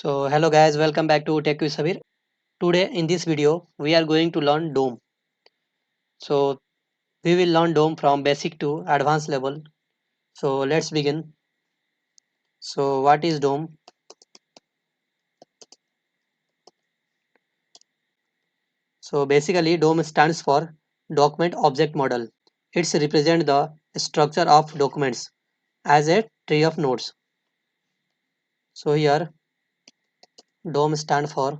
So hello guys, welcome back to TechWithSabir. Today in this video we are going to learn DOM. So we will learn DOM from basic to advanced level. So let's begin. So what is DOM? So basically DOM stands for Document Object Model. It represents the structure of documents as a tree of nodes. So here DOM stands for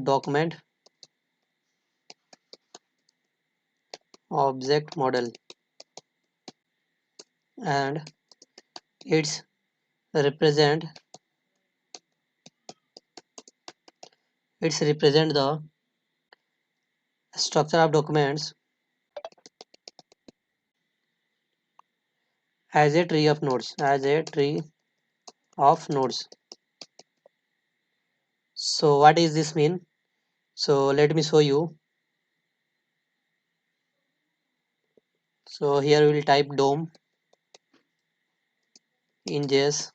Document Object Model, and it's represent the structure of documents as a tree of nodes. So what does this mean? So let me show you. So here we will type DOM in JS.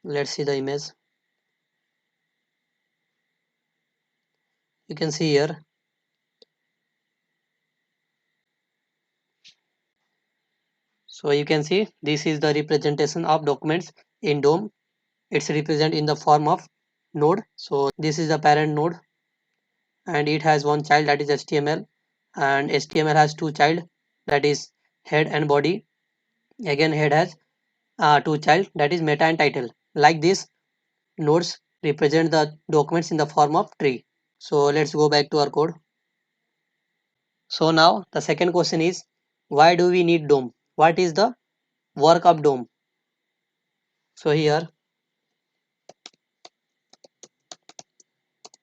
Let's see the image. You can see here. So you can see this is the representation of documents in DOM. It's represented in the form of node. So this is the parent node, and it has one child, that is HTML, and HTML has two child, that is head and body. Again head has two child, that is meta and title. Like this, nodes represent the documents in the form of tree. So let's go back to our code. So now the second question is, why do we need DOM? What is the work of DOM? So here,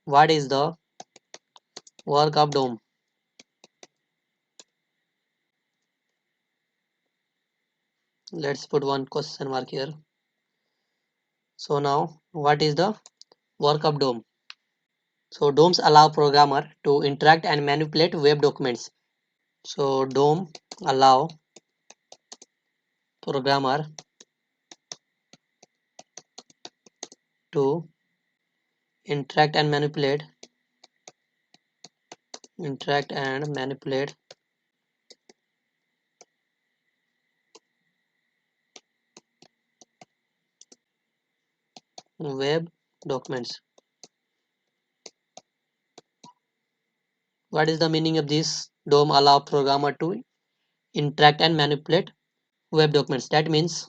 what is the work of DOM? Let's put one question mark here. So now, what is the work of DOM? So DOMs allow programmer to interact and manipulate web documents. So DOM allow programmer to interact and manipulate web documents. What is the meaning of this? DOM allow programmer to interact and manipulate web documents. That means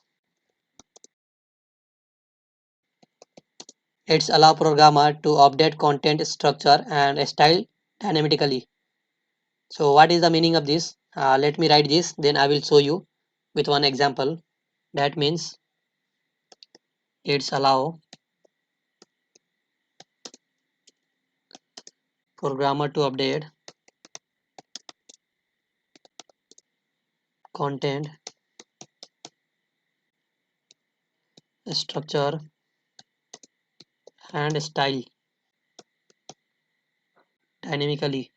it's allow programmer to update content structure and style dynamically. So what is the meaning of this? Let me write this, then I will show you with one example. That means it's allow programmer to update content structure and style dynamically.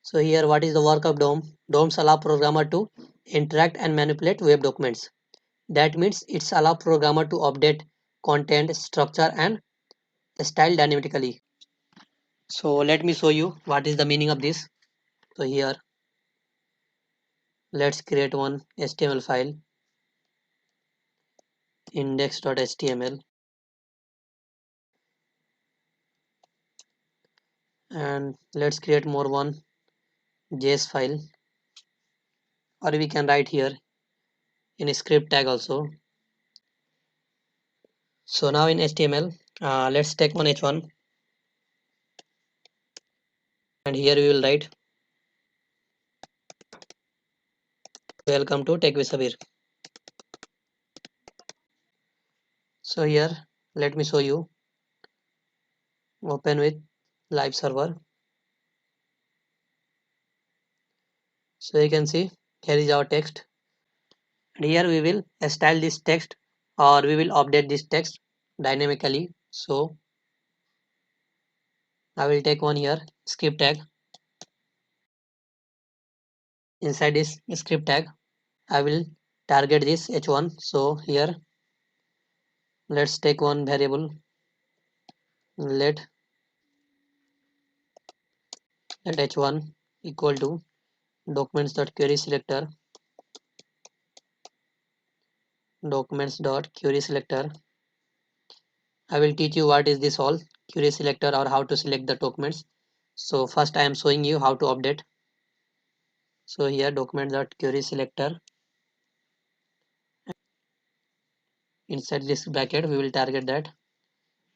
So here, what is the work of DOM? DOMs allow programmer to interact and manipulate web documents. That means it's allow programmer to update content structure and style dynamically. So let me show you what is the meaning of this. So here, let's create one HTML file, index.html, and let's create more one JS file, or we can write here in a script tag also. So now in HTML, let's take one h1, and here we will write welcome to TechWithSabir. So here, let me show you. Open with live server. So you can see here is our text, and here we will style this text, or we will update this text dynamically. So I will take one here, script tag. Inside this script tag, I will target this h1. So here, let's take one variable. Let h1 equal to documents.querySelector. Documents.querySelector. I will teach you what is this all query selector or how to select the documents. So first I am showing you how to update. So here documents.querySelector. Inside this bracket we will target that.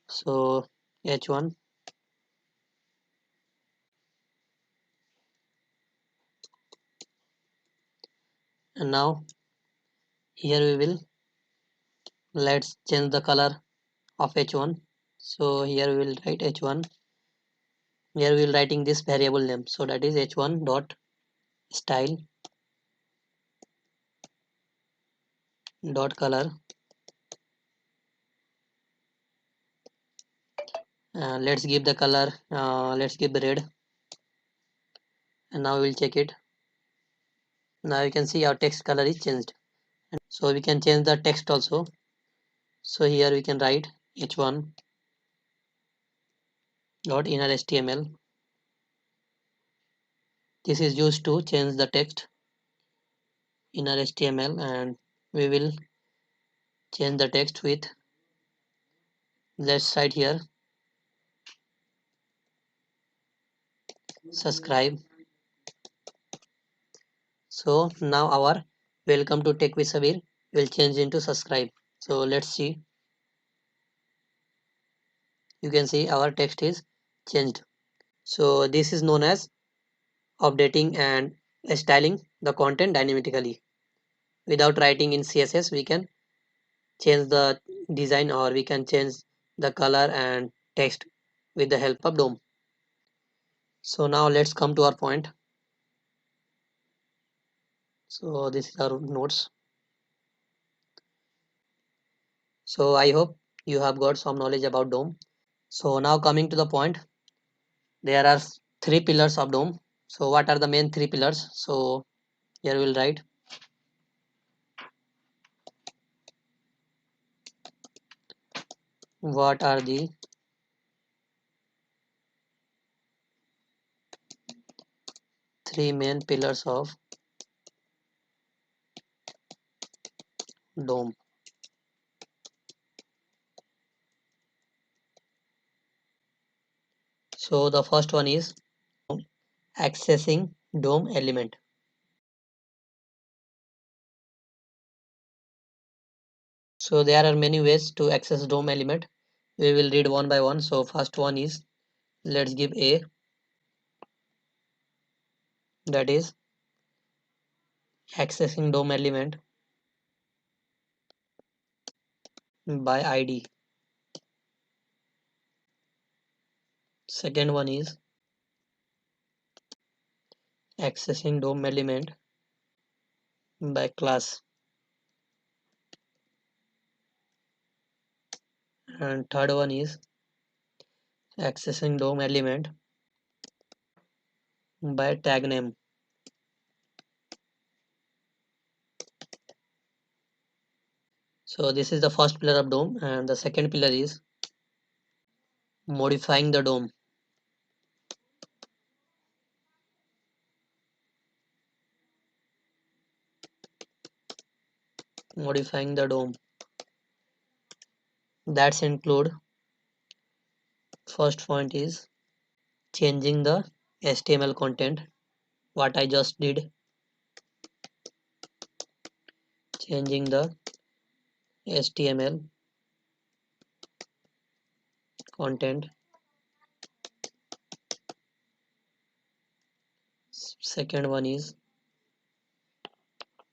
So h1, and now here we will, let's change the color of h1. So here we will write h1. Here we will writing this variable name. So that is h1 dot style dot color. Let's give the color. Let's give the red. And now we will check it. Now you can see our text color is changed. So we can change the text also. So here we can write h1 dot inner html. This is used to change the text inner html, and we will change the text with, let's write here subscribe. So now our welcome to Tech with Sabir will change into subscribe. So let's see. You can see our text is changed. So this is known as updating and styling the content dynamically. Without writing in CSS, we can change the design, or we can change the color and text with the help of DOM. So now let's come to our point. So this is our notes. So I hope you have got some knowledge about DOM. So now coming to the point, there are three pillars of DOM. So what are the main three pillars? So here we'll write what are the three main pillars of DOM. So the first one is accessing DOM element. So there are many ways to access DOM element. We will read one by one. So first one is, let's give A, that is accessing DOM element by ID. Second one is accessing DOM element by class. And third one is accessing DOM element by tag name. So this is the first pillar of DOM, and the second pillar is modifying the DOM. Modifying the DOM. That's include, first point is changing the HTML content. What I just did, changing the HTML content. Second one is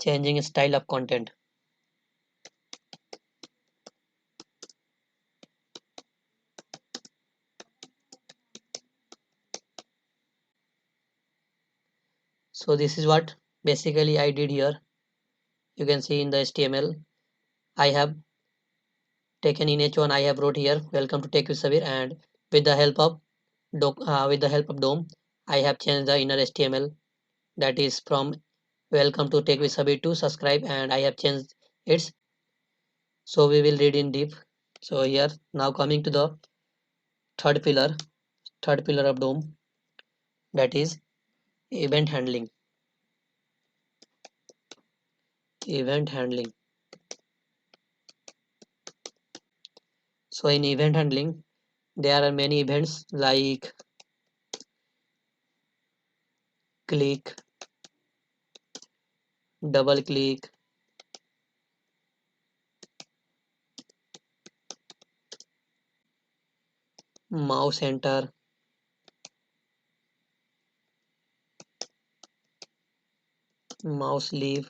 changing style of content. So this is what basically I did here. You can see in the HTML I have taken in h1, I have wrote here welcome to TechWithSabir, and with the help of with the help of DOM, I have changed the inner HTML, that is from welcome to TechWithSabir to subscribe, and I have changed it. So we will read in deep. So here now coming to the third pillar, third pillar of DOM, that is event handling. Event handling. So in event handling, there are many events like click, double click, mouse enter, mouse leave.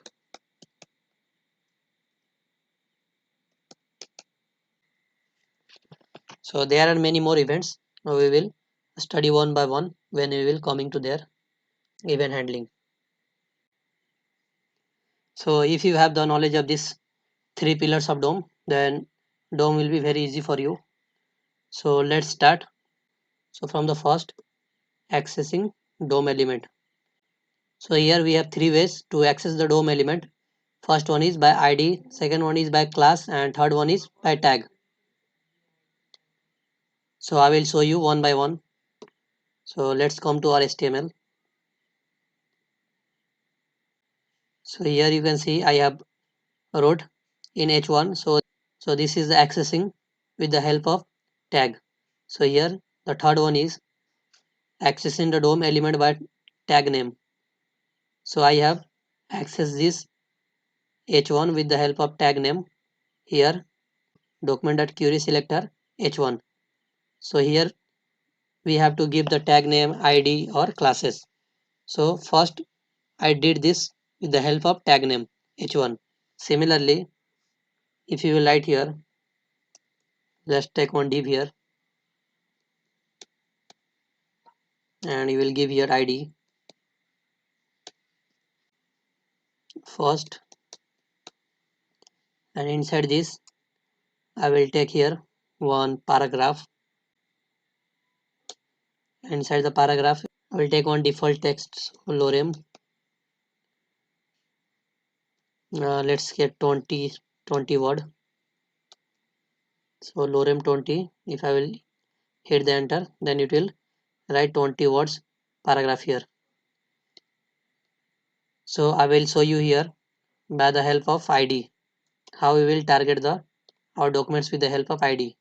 So there are many more events. Now we will study one by one when we will coming to their event handling. So if you have the knowledge of these three pillars of DOM, then DOM will be very easy for you. So let's start. So from the first, accessing DOM element. So here we have three ways to access the DOM element. First one is by ID, second one is by class, and third one is by tag. So I will show you one by one. So let's come to our HTML. So here you can see I have wrote in H1. So this is the accessing with the help of tag. So here the third one is accessing the DOM element by tag name. So I have accessed this H1 with the help of tag name. Here document.query selector H1. So here we have to give the tag name, ID or classes. So first I did this with the help of tag name H1. Similarly, if you will write here, let's take one div here and you will give here ID first, and inside this I will take here one paragraph. Inside the paragraph I will take one default text lorem. Let's get 20 word. So lorem 20. If I will hit the enter, then it will write 20 words paragraph here. So I will show you here by the help of ID how we will target the our documents with the help of ID.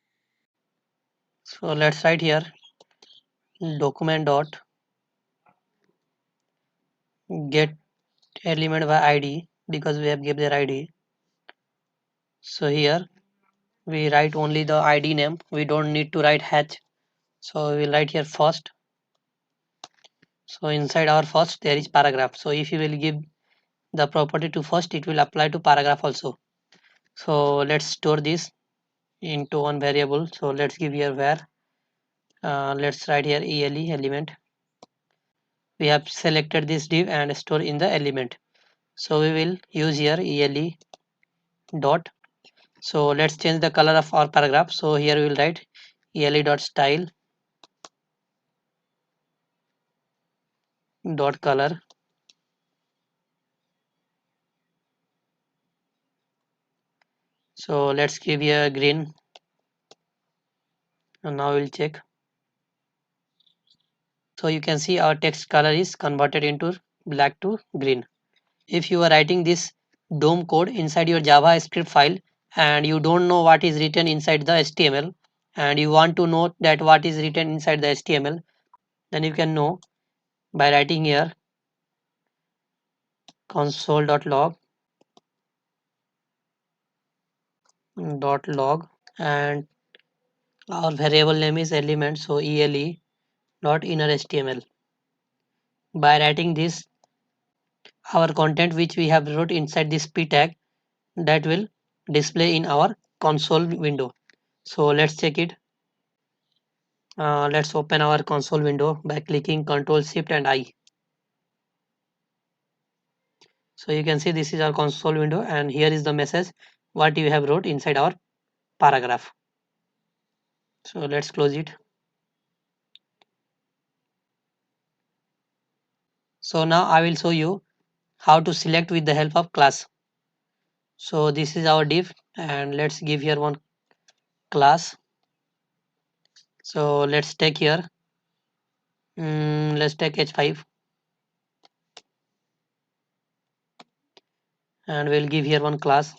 So let's write here document dot get element by ID because we have given their ID. So here we write only the ID name. We don't need to write hash. So we will write here first. So inside our first there is paragraph. So if you will give the property to first, it will apply to paragraph also. So let's store this into one variable. So let's give here where. Let's write here ele element. We have selected this div and store in the element. So we will use here ele dot. So let's change the color of our paragraph. So here we will write ele dot style dot color. So let's give here green, and now we'll check. So you can see our text color is converted into black to green. If you are writing this DOM code inside your JavaScript file and you don't know what is written inside the HTML and you want to know that what is written inside the HTML, then you can know by writing here console.log and our variable name is element, so ele dot inner HTML. By writing this, our content which we have wrote inside this p tag, that will display in our console window. So let's check it. Let's open our console window by clicking Ctrl Shift and I. So you can see this is our console window and here is the message what you have wrote inside our paragraph. So let's close it. So now I will show you how to select with the help of class. So this is our div, and let's give here one class. So let's take here, let's take h5, and we'll give here one class,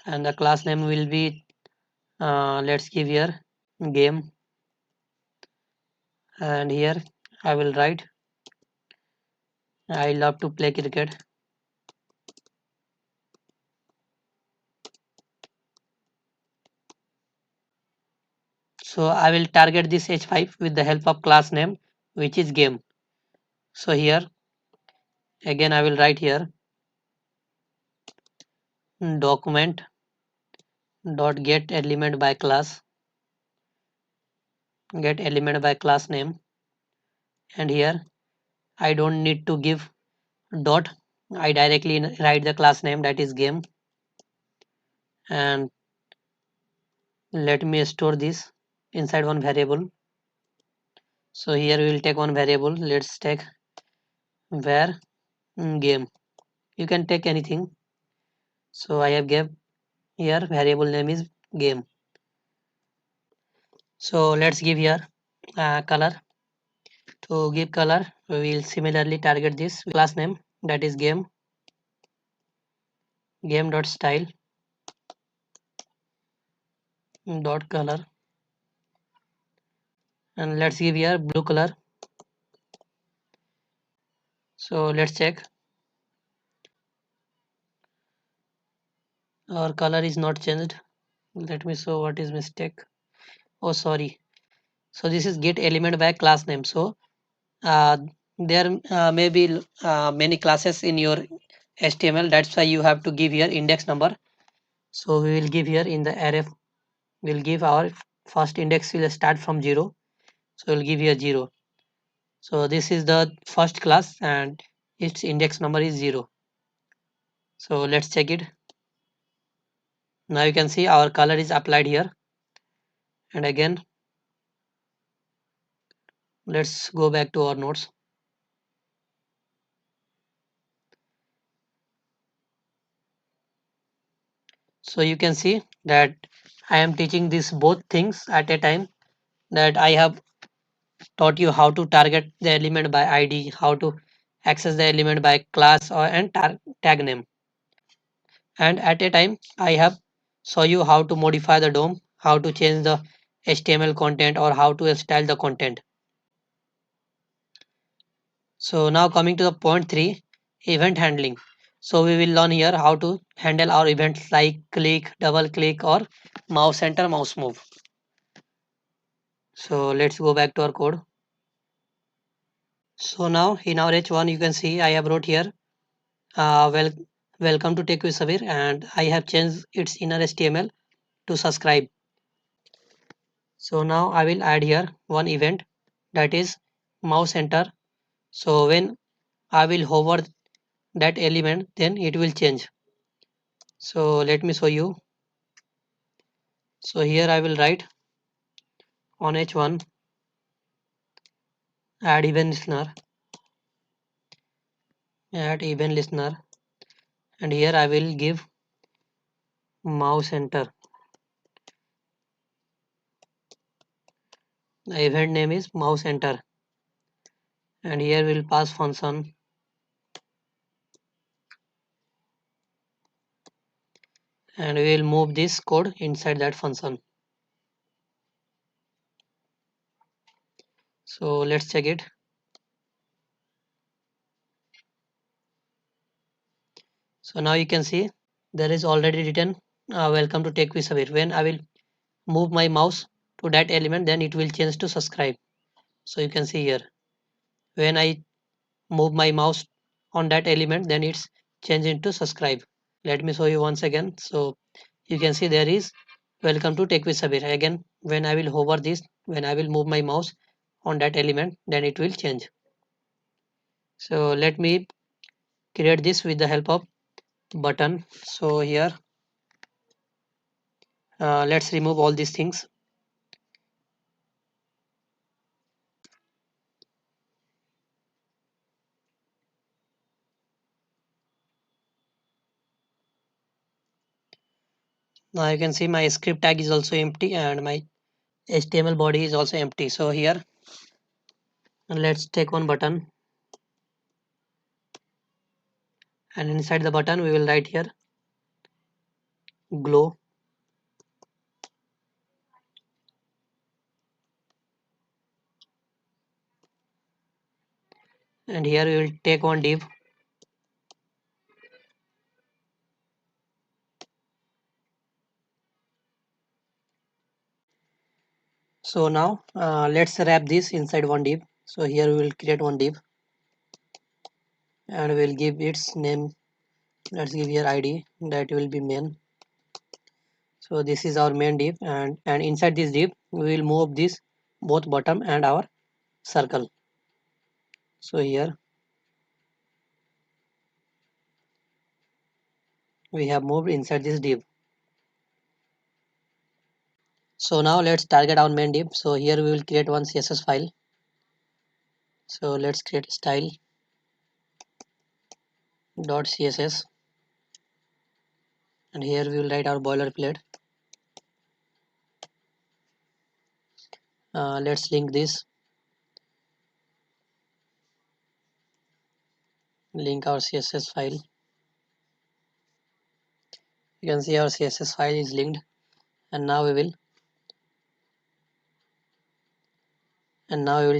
and the class name will be let's give here game, and here I will write I love to play cricket. So I will target this h5 with the help of class name, which is game. So here again I will write here document dot get element by class name, and here I don't need to give dot, I directly write the class name, that is game, and let me store this inside one variable. So here we will take one variable, let's take var game. You can take anything. So I have gave here variable name is game. So let's give here color. To give color, we will similarly target this class name, that is game dot style dot color, and let's give here blue color. So let's check our color is not changed. Let me show what is mistake. Oh sorry. So this is get element by class name. So uh, there may be many classes in your HTML, that's why you have to give here index number. So we will give here in the array, we'll give our first index will start from 0. So we'll give here 0. So this is the first class and its index number is 0. So let's check it. Now you can see our color is applied here, and again let's go back to our notes. So you can see that I am teaching this both things at a time, that I have taught you how to target the element by ID, how to access the element by class or and tag name, and at a time I have show you how to modify the DOM, how to change the HTML content or how to style the content. So now coming to the point 3, event handling. So we will learn here how to handle our events like click, double click or mouse enter, mouse move. So let's go back to our code. So now in our H1 you can see I have wrote here well, welcome to TechWithSabir, and I have changed its inner HTML to subscribe. So now I will add here one event, that is mouse enter. So when I will hover that element, then it will change. So let me show you. So here I will write on H1 add event listener, add event listener, and here I will give mouse enter. The event name is mouse enter, and here we'll pass function, and we will move this code inside that function. So let's check it. So now you can see there is already written welcome to TechWithSabir. When I will move my mouse to that element, then it will change to subscribe. So you can see here when I move my mouse on that element, then it's changed into subscribe. Let me show you once again. So you can see there is welcome to TechWithSabir. Again, when I will hover this, when I will move my mouse on that element, then it will change. So let me create this with the help of button. So here let's remove all these things. Now you can see my script tag is also empty and my HTML body is also empty. So here let's take one button, and inside the button we will write here glow, and here we will take one div. So now let's wrap this inside one div. So here we will create one div and we will give its name. Let's give here id, that will be main. So this is our main div, and inside this div we will move this both bottom and our circle. So here we have moved inside this div. So now let's target our main div. So here we will create one CSS file. So let's create style.css, and here we will write our boilerplate. Let's link this, link our CSS file. You can see our CSS file is linked, and now we will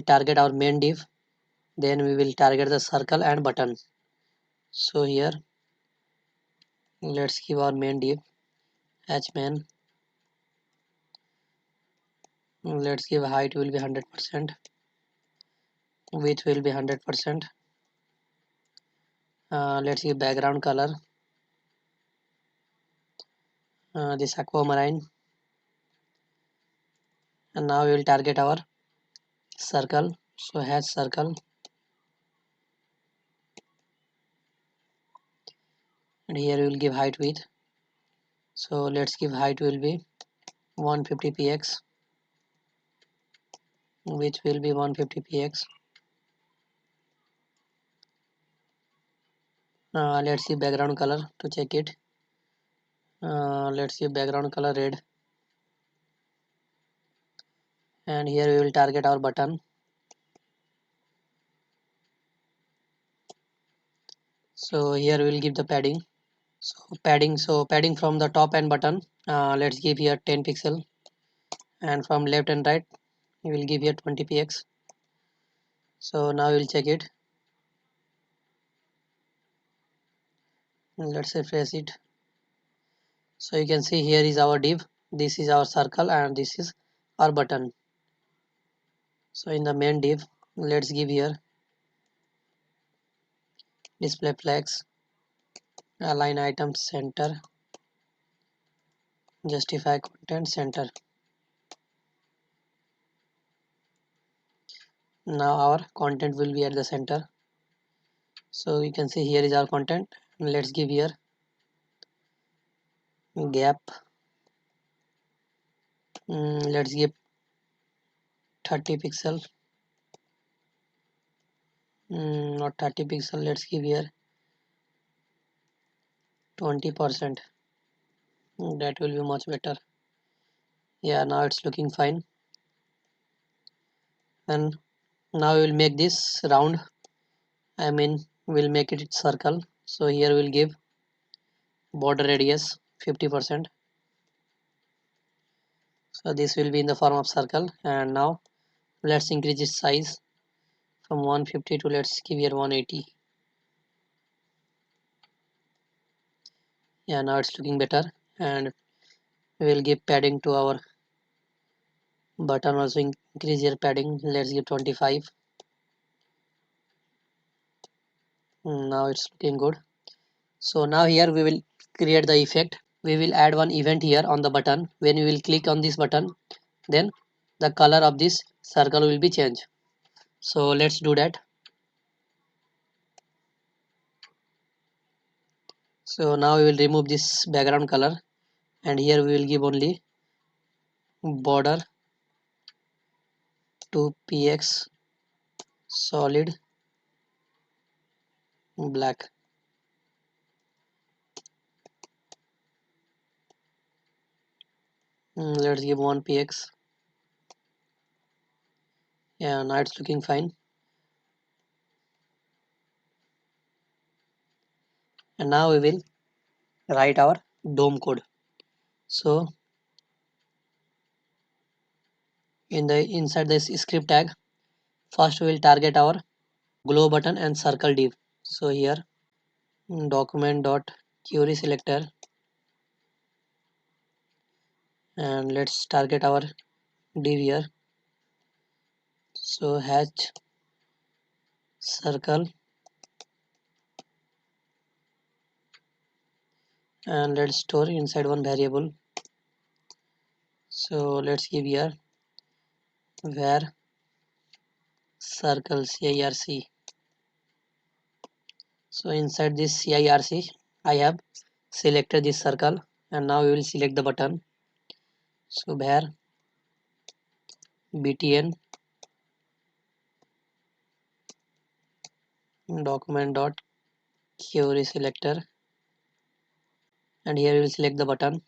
target our main div. Then we will target the circle and button. So here let's give our main div hmain. Let's give height will be 100%, width will be 100%. Let's give background color this aquamarine, and now we will target our circle. So hash circle, and here we will give height width. So let's give height will be 150 px, width will be 150 px. Let's see background color to check it. Let's see background color red, and here we will target our button. So here we will give the padding. So padding from the top and button. Let's give here 10 pixel, and from left and right we will give here 20 px. So now we'll check it. Let's refresh it. So you can see here is our div, this is our circle, and this is our button. So in the main div, let's give here display flags, align items center, justify content center. Now our content will be at the center. So you can see here is our content. Let's give here gap. Let's give 30 pixel. Not 30 pixel. Let's give here 20%. That will be much better. Yeah, now it's looking fine. And now we will make this round. We'll make it circle. So here we'll give border radius 50%. So this will be in the form of circle. And now let's increase its size from 150 to, let's give here 180. Yeah, now it's looking better. And we will give padding to our button, also increase your padding. Let's give 25. Now it's looking good. So now here we will create the effect. We will add one event here on the button. When we will click on this button, then the color of this circle will be changed. So let's do that. So now we will remove this background color, and here we will give only border to px solid black. Let's give 1 px. Yeah, now it's looking fine. And now we will write our DOM code. So inside this script tag, first we will target our glow button and circle div. So here document dot query selector, and let's target our div here. So hatch circle, and let's store inside one variable. So let's give here where circle circ. So inside this circ I have selected this circle, and now we will select the button. So where btn document dot query selector, and here we will select the button.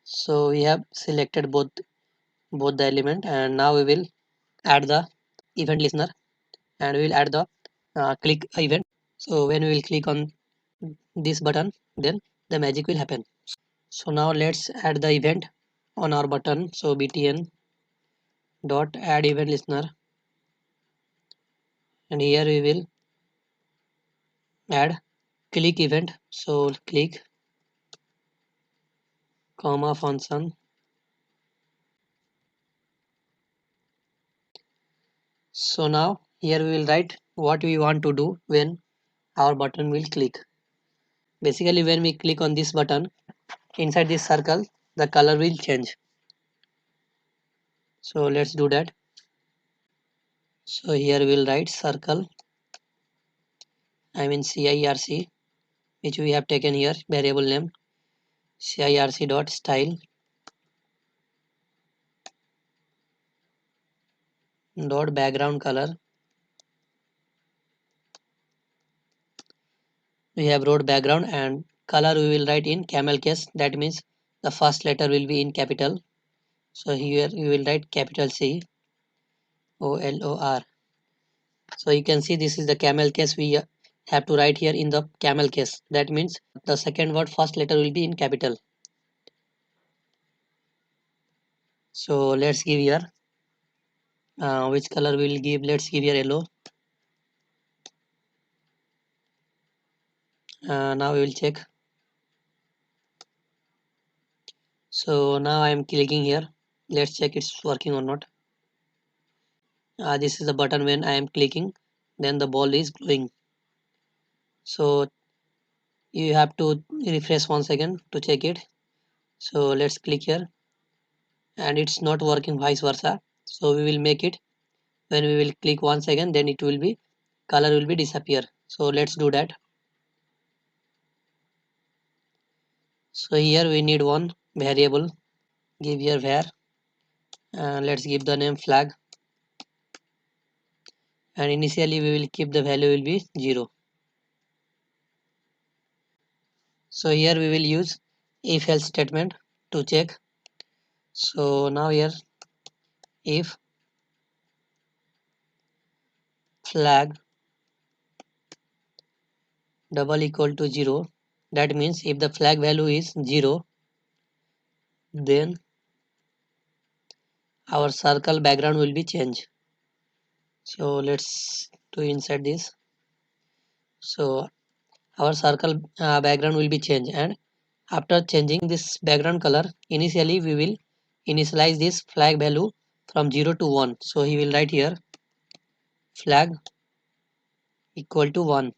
So we have selected both the element, and now we will add the event listener, and we will add the click event. So when we will click on this button, then the magic will happen. So now let's add the event on our button. So btn dot add event listener, and here we will add click event. So click comma function. So now here we will write what we want to do when our button will click. Basically when we click on this button, inside this circle the color will change. So let's do that. So here we'll write circle, I mean circ, which we have taken here variable name circ dot style dot background color. We have wrote background, and color we will write in camel case, that means the first letter will be in capital. So here we will write capital C O L O R. So you can see this is the camel case. We have to write here in the camel case, that means the second word first letter will be in capital. So let's give here which color we will give. Let's give here yellow. Now we will check. So now I am clicking here. Let's check it's working or not. This is the button. When I am clicking, then the ball is glowing. So you have to refresh once again to check it. So let's click here, and it's not working vice versa. So we will make it. When we will click once again, then it will be color will be disappear. So let's do that. So here we need one variable. Give here var, and let's give the name flag, and initially we will keep the value will be 0. So here we will use if else statement to check. So now here if flag double equal to 0, that means if the flag value is 0, then our circle background will be changed. So let's do inside this. So our circle background will be changed, and after changing this background color, initially we will initialize this flag value from 0 to 1. So he will write here flag equal to 1,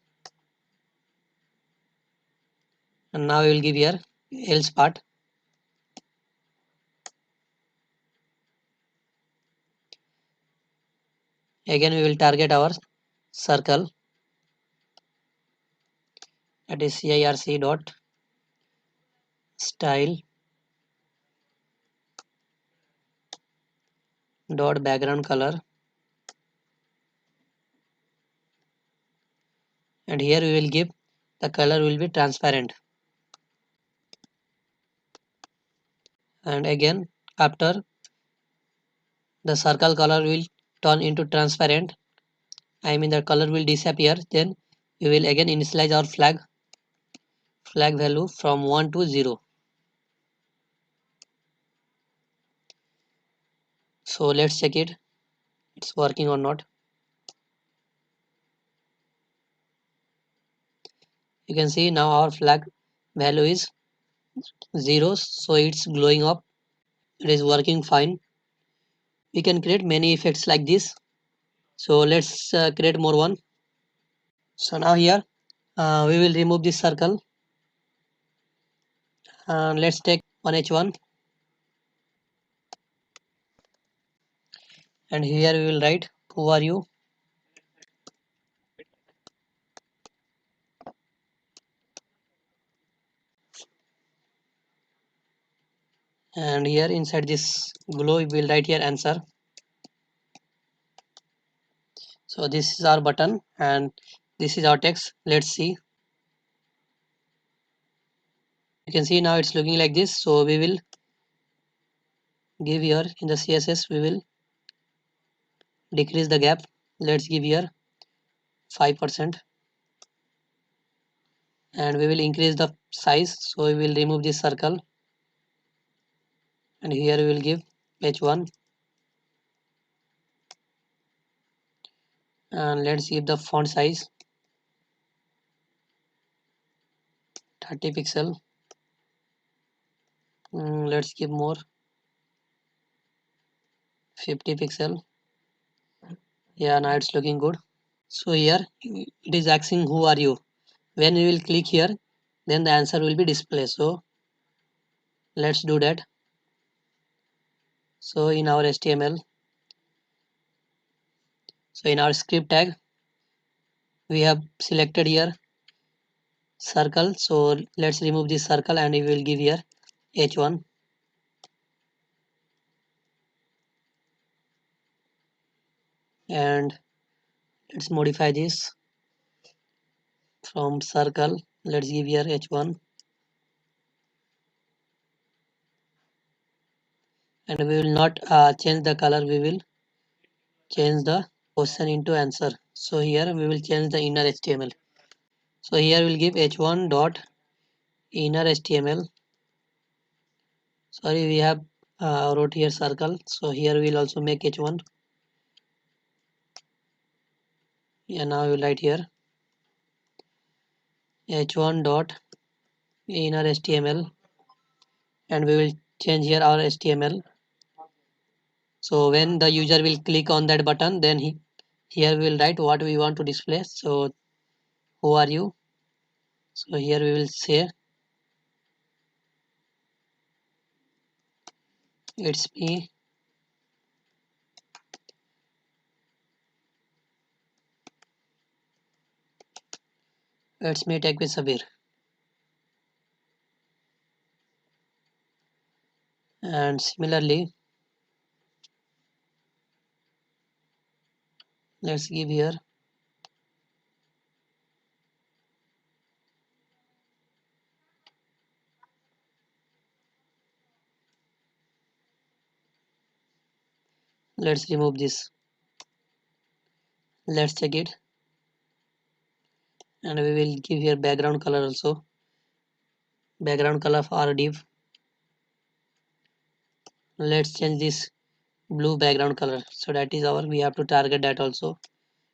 and now we will give here else part. Again we will target our circle, that is circ dot style dot background color, and here we will give the color will be transparent. and again after the circle color will turn into transparent, I mean the color will disappear, then we will again initialize our flag value from 1 to 0. So let's check it's working or not. You can see now our flag value is 0, so it's glowing up, it is working fine. We can create many effects like this, so let's create more one. So now here we will remove this circle and let's take one h1 and here we will write who are you, and here inside this glow we will write here answer. So this is our button and this is our text. Let's see. You can see now it's looking like this. So we will give here in the CSS, we will decrease the gap. Let's give here 5% and we will increase the size. So we will remove this circle and here we will give h1 and let's give the font size 30 pixel. Let's give more 50 pixel. Yeah, now it's looking good. So here it is asking who are you. When we will click here, then the answer will be displayed. So let's do that. So in our HTML, so in our script tag, we have selected here circle. So let's remove this circle and we will give here h1 and let's modify this from circle. Let's give here h1 and we will not change the color. We will change the question into answer. So here we will change the inner HTML. So here we'll give h1 dot inner HTML. Sorry, we have wrote here circle. So here we'll also make h1. Yeah, now we will write here h1 dot inner HTML and we will change here our HTML. So when the user will click on that button, then here we will write what we want to display. So who are you? So here we will say it's me. It's me TechWithSabir. And similarly, let's give here let's remove this. Let's check it and we will give here background color also. Background color for our div. Let's change this blue background color. So that is our, we have to target that also.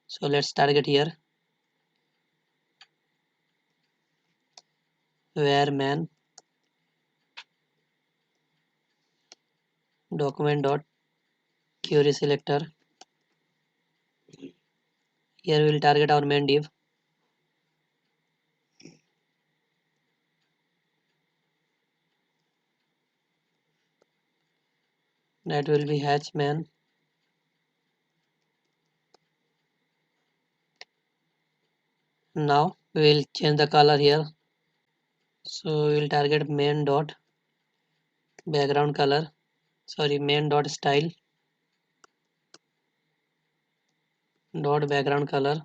So let's target here where man document dot query selector. Here we will target our main div. That will be hatch man. Now we will change the color here. So we will target main dot background color. Sorry, main dot style dot background color.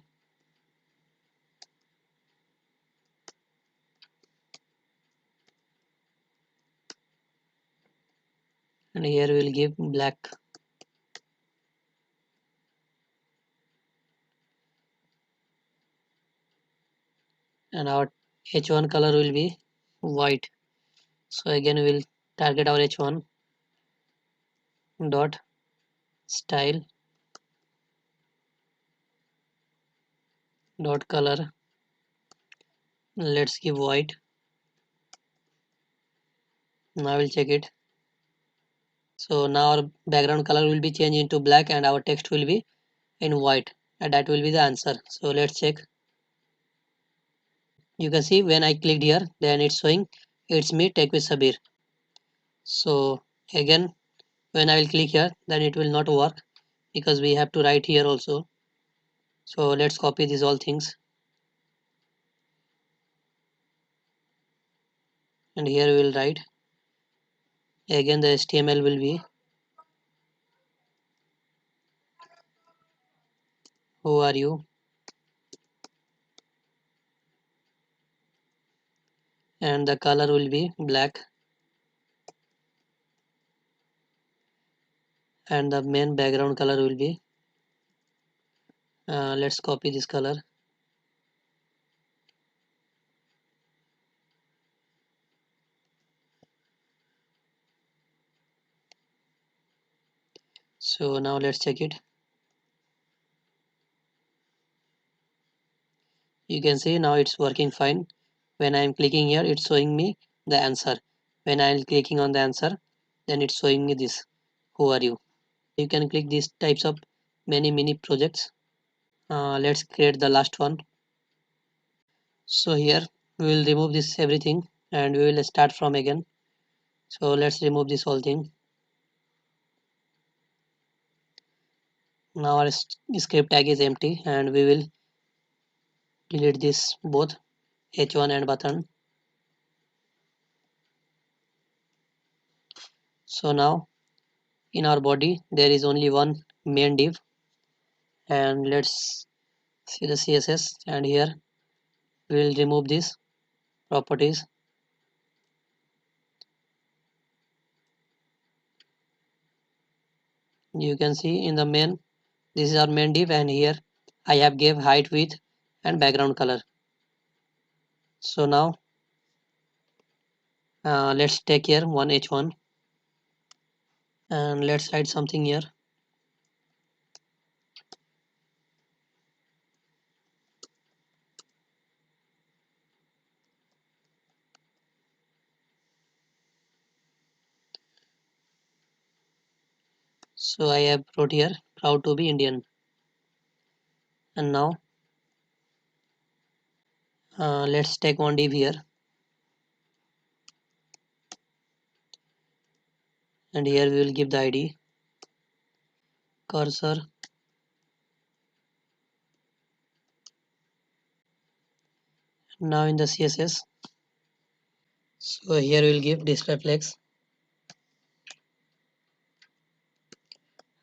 and here we will give black, and our h1 color will be white. So again we will target our h1 dot style dot color, let's give white. Now we'll check it. So now our background color will be changed into black and our text will be in white, and that will be the answer. So let's check. You can see when I clicked here, then it's showing it's me TechWithSabir. So again, when I will click here, then it will not work because we have to write here also. So let's copy these all things, and here we will write. Again the HTML will be who are you, and the color will be black, and the main background color will be let's copy this color. So now let's check it. You can see now it's working fine. When I'm clicking here, it's showing me the answer. When I'm clicking on the answer, then it's showing me this, who are you. You can click these types of many mini projects. Let's create the last one. So here we will remove this everything and we will start from again. So let's remove this whole thing. Now our script tag is empty and we will delete this both h1 and button. So now in our body there is only one main div, and let's see the CSS, and here we will remove this properties. You can see in the main, this is our main div, and here I have gave height, width and background color. So now let's take here one h1 and let's write something here. So I have wrote here proud to be Indian. And now let's take one div here, and here we will give the ID cursor. Now in the CSS, so here we will give display flex,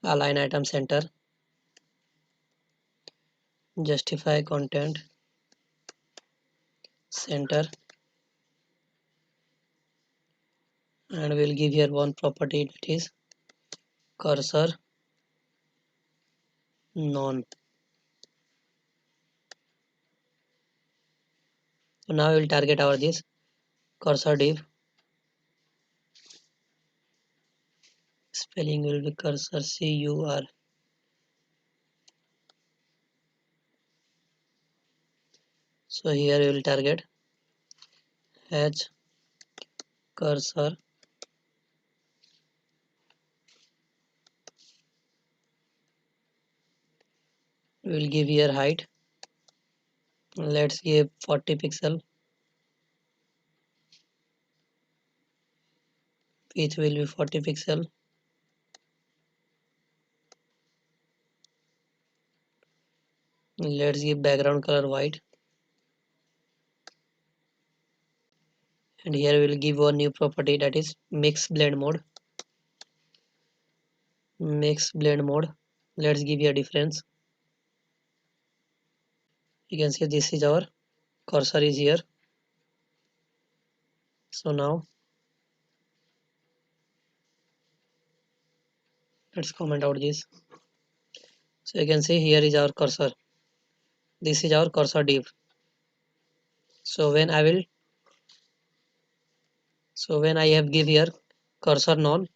align item center, justify content center, and we'll give here one property, that is cursor none. So now we will target our this cursor div. Spelling will be cursor CUR. So here we will target H cursor we will give here height, let's give 40 pixel, width will be 40 pixel, let's give background color white, and here we will give one new property, that is mix blend mode. Mix blend mode, let's give you a difference. You can see this is our cursor is here. So now Let's comment out this. So you can see here is our cursor. This is our cursor div. So when I have give here cursor none,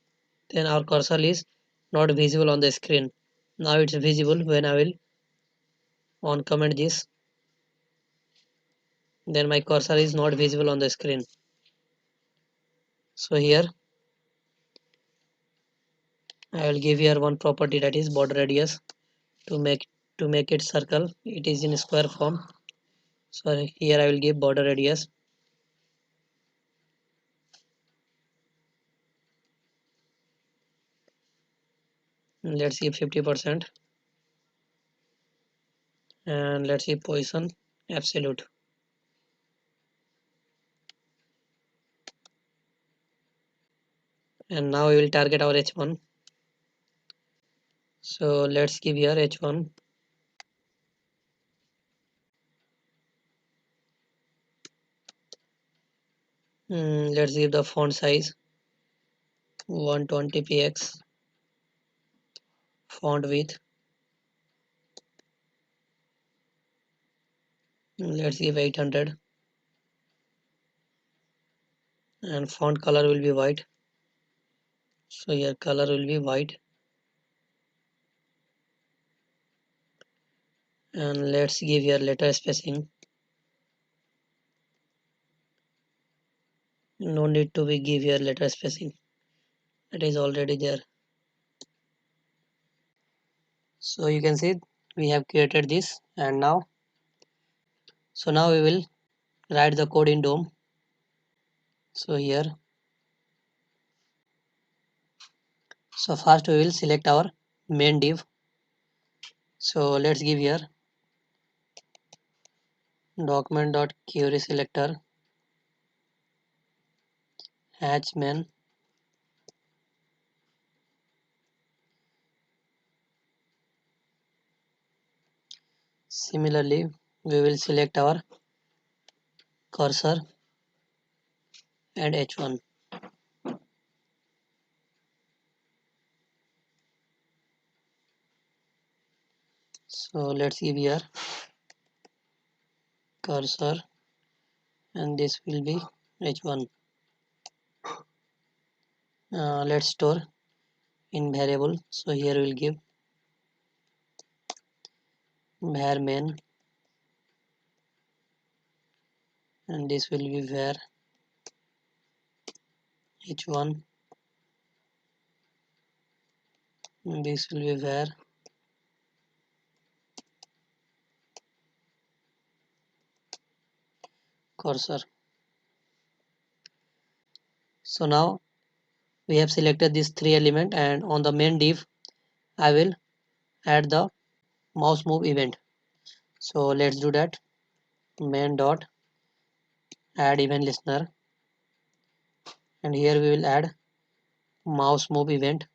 then our cursor is not visible on the screen. Now it's visible when I will on comment this, then my cursor is not visible on the screen. So here I will give here one property, that is border radius, to make it circle. It is in square form. So here I will give border radius. Let's see 50%, and let's see position absolute. And now we will target our h1. So let's give here h1. Let's give the font size 120 px, font width let's give 800, and font color will be white. So here color will be white, and let's give here letter spacing. No need to be give here letter spacing, it is already there. So you can see we have created this, and now we will write the code in DOM. So here, so first we will select our main div. So let's give here document.query selector hatch main. Similarly, we will select our cursor and h1. So let's give here cursor, and this will be h1. Let's store in variable. So here we'll give var main, and this will be var h1. And this will be var cursor. So now we have selected these three elements, and on the main div I will add the mouse move event. So let's do that. Main dot add event listener, and here we will add mouse move event.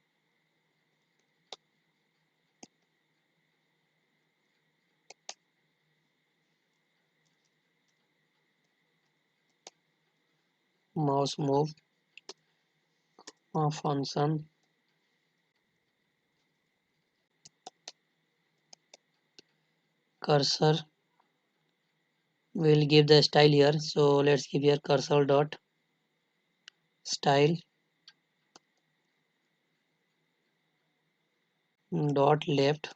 Mouse move function cursor. We will give the style here. So let's give here cursor dot style dot left.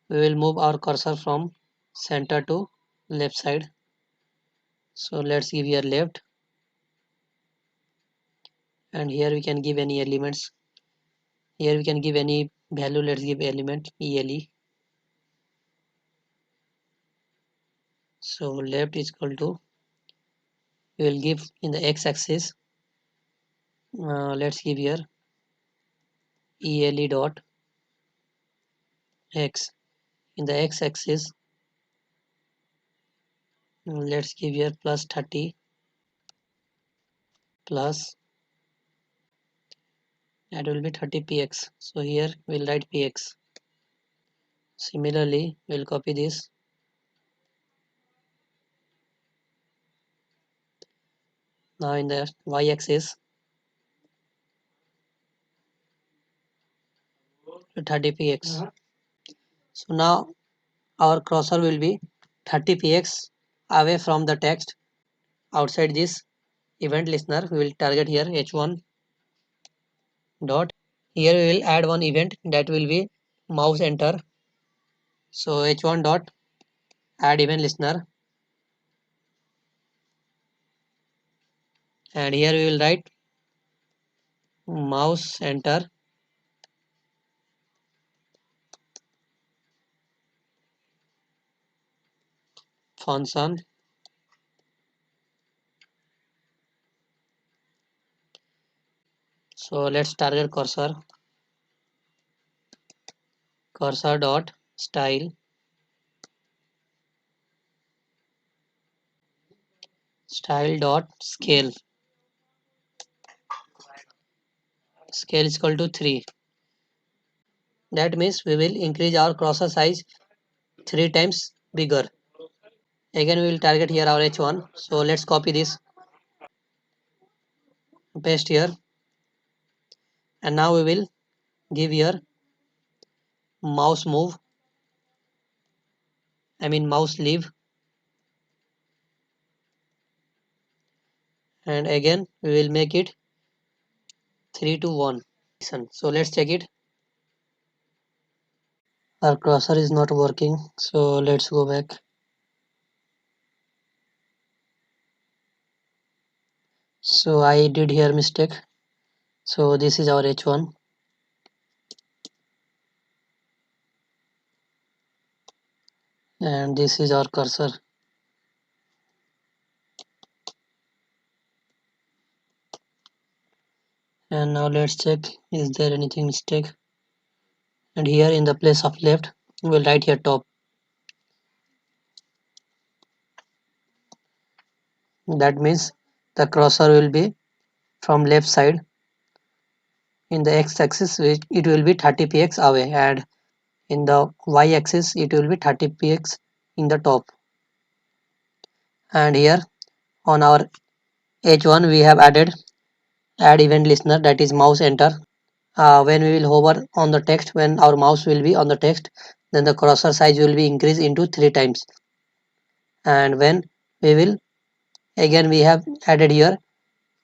We will move our cursor from center to left side. So let's give here left, and here we can give any elements. Here we can give any value. Let's give element ele. So left is equal to, we will give in the x-axis. Let's give here ele dot x. In the x-axis, let's give here plus 30 plus, that will be 30 px. So here we'll write px. Similarly, we'll copy this. Now in the y-axis, 30 px. So now our cursor will be 30 px away from the text. Outside this event listener, we will target here h1 dot. Here we will add one event that will be mouse enter. So h1 dot add event listener, and here we will write mouse enter function. So let's target cursor dot style dot scale is equal to 3. That means we will increase our cursor size 3 times bigger. Again we will target here our h1. So let's copy this, paste here, and now we will give here mouse move, mouse leave, and again we will make it 3 to 1. So let's check it. Our cursor is not working, so let's go back. So I did here mistake. So this is our h1, and this is our cursor. And now let's check, is there anything mistake? And here in the place of left, we will write here top. That means the cursor will be from left side. In the x-axis it will be 30 px away, and in the y-axis it will be 30 px in the top. And here on our h1 we have added add event listener, that is mouse enter. When we will hover on the text, when our mouse will be on the text, then the cursor size will be increased into 3 times. And when we will, again we have added here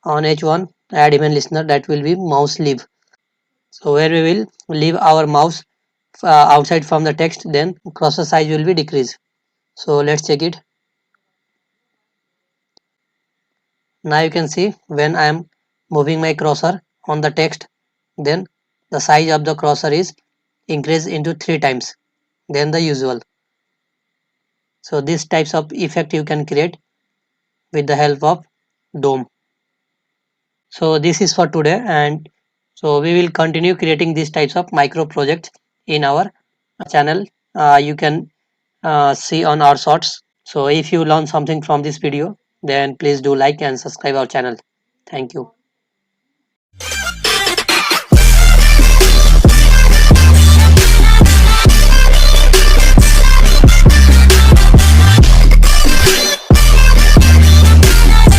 on h1 add event listener, that will be mouseleave. So where we will leave our mouse outside from the text, then cursor size will be decreased. So let's check it. Now you can see when I am moving my cursor on the text, then the size of the cursor is increased into 3 times than the usual. So these types of effect you can create with the help of DOM. So this is for today, and so we will continue creating these types of micro projects in our channel. You can see on our shorts. So if you learn something from this video, then please do like and subscribe our channel. Thank you.